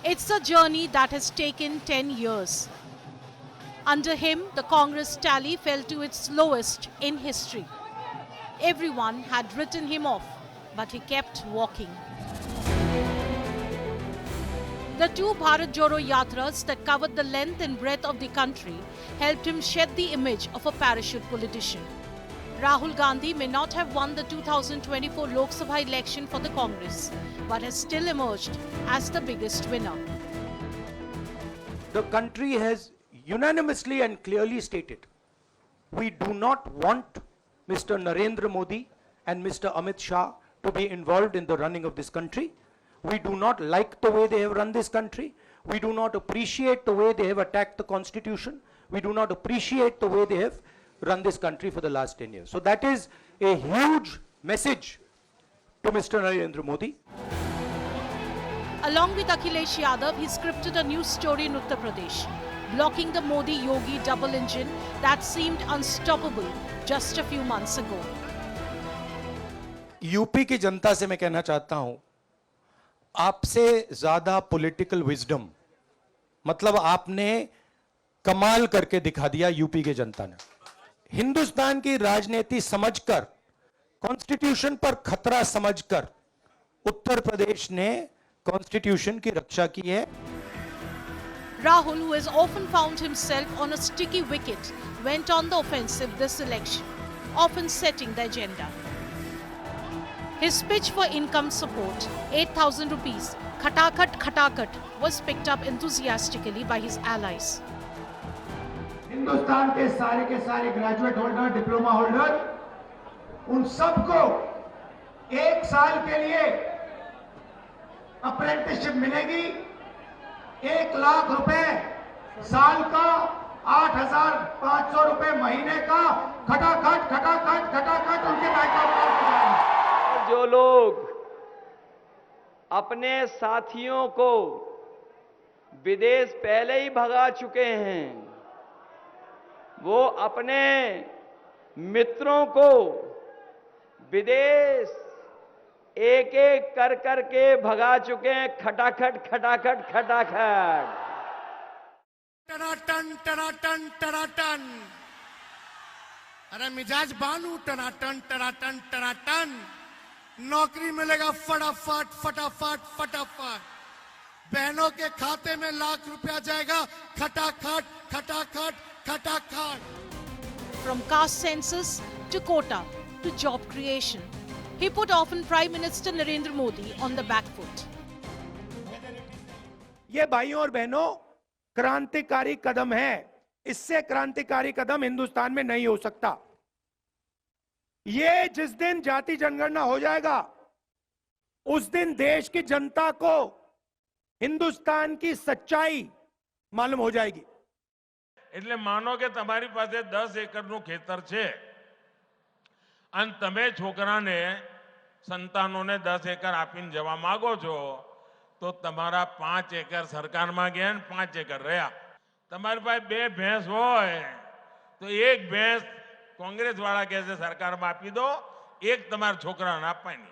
It's a journey that has taken 10 years. Under him, the Congress tally fell to its lowest in history. Everyone had written him off, but he kept walking. The two Bharat Jodo Yatras that covered the length and breadth of the country helped him shed the image of a parachute politician. Rahul Gandhi may not have won the 2024 Lok Sabha election for the Congress, but has still emerged as the biggest winner. The country has unanimously and clearly stated, we do not want Mr. Narendra Modi and Mr. Amit Shah to be involved in the running of this country. We do not like the way they have run this country. We do not appreciate the way they have attacked the constitution. We do not appreciate the way they have run this country for the last 10 years. So that is a huge message to Mr. Narendra Modi. Along with Akhilesh Yadav, he scripted a new story in Uttar Pradesh, blocking the Modi-Yogi double engine that seemed unstoppable just a few months ago. UP की जनता से मैं कहना चाहता हूं, आपसे ज्यादा political wisdom, मतलब आपने कमाल करके दिखा दिया यूपी की जनता ने। हिंदुस्तान की राजनीति समझकर, कॉन्स्टिट्यूशन पर खतरा समझकर उत्तर प्रदेश ने कॉन्स्टिट्यूशन की रक्षा की है। Rahul, who has often found himself on a sticky wicket, went on the offensive this election, often setting the agenda. His pitch for income support, 8,000 rupees, khatakat, was picked up enthusiastically by his allies. Hindustan के सारे graduate holder, diploma holder, उन सबको 1 साल के लिए apprenticeship मिलेगी। 1 लाख रुपए साल का, 8,500 रुपए महीने का, खटाखट उनके बैंक अकाउंट में। जो लोग अपने साथियों को विदेश पहले ही भगा चुके हैं, वो अपने मित्रों को विदेश एक एक कर के भगा चुके हैं। खटाखट। टनाटन। अरे मिजाज बानू, टनाटन। नौकरी मिलेगा फटाफट। बहनों के खाते में लाख रुपया जाएगा, खटाखट। From caste census to quota to job creation, he put often Prime Minister Narendra Modi on the back foot. ये भाइयों और बहनों क्रांतिकारी कदम है। इससे क्रांतिकारी कदम हिंदुस्तान में नहीं हो सकता। ये जिस दिन जाति जनगणना हो जाएगा, उस दिन देश की जनता को हिंदुस्तान की सच्चाई मालूम हो जाएगी। એટલે માનો કે તમારી પાસે 10 એકરનું ખેતર છે અને તમે છોકરાને, સંતાનોને 10 એકર આપીને જવા માંગો છો, તો તમારા 5 એકર સરકારમાં ગયા ને 5 એકર રહ્યા। તમારી પાસે 2 ભેંસ હોય તો 1 ભેંસ कांग्रेस वाला कैसे सरकार में आपी दो, 1 तुम्हारे छोकरा ने आपनी।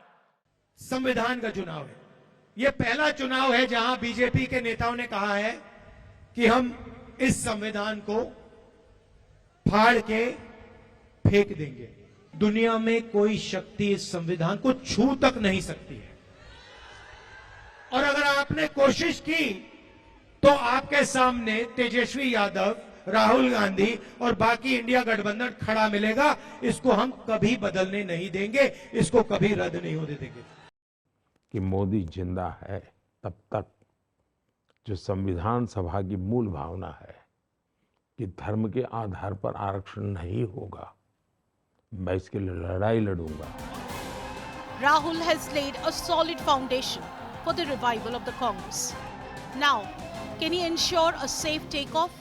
संविधान का चुनाव है, यह पहला चुनाव है जहां बीजेपी के नेताओं ने कहा है कि हम इस संविधान को फाड़ के फेंक देंगे। दुनिया में कोई शक्ति इस संविधान को छू तक नहीं सकती है, और अगर आपने कोशिश की तो आपके सामने तेजस्वी यादव, राहुल गांधी और बाकी इंडिया गठबंधन खड़ा मिलेगा। इसको हम कभी बदलने नहीं देंगे, इसको कभी रद्द नहीं होने देंगे। कि मोदी जिंदा है तब तक जो संविधान सभा की मूल भावना है कि धर्म के आधार पर आरक्षण नहीं होगा, मैं इसके लिए लड़ाई लड़ूंगा। Rahul has laid a solid foundation for the revival of the Congress. Now, can he ensure a safe takeoff?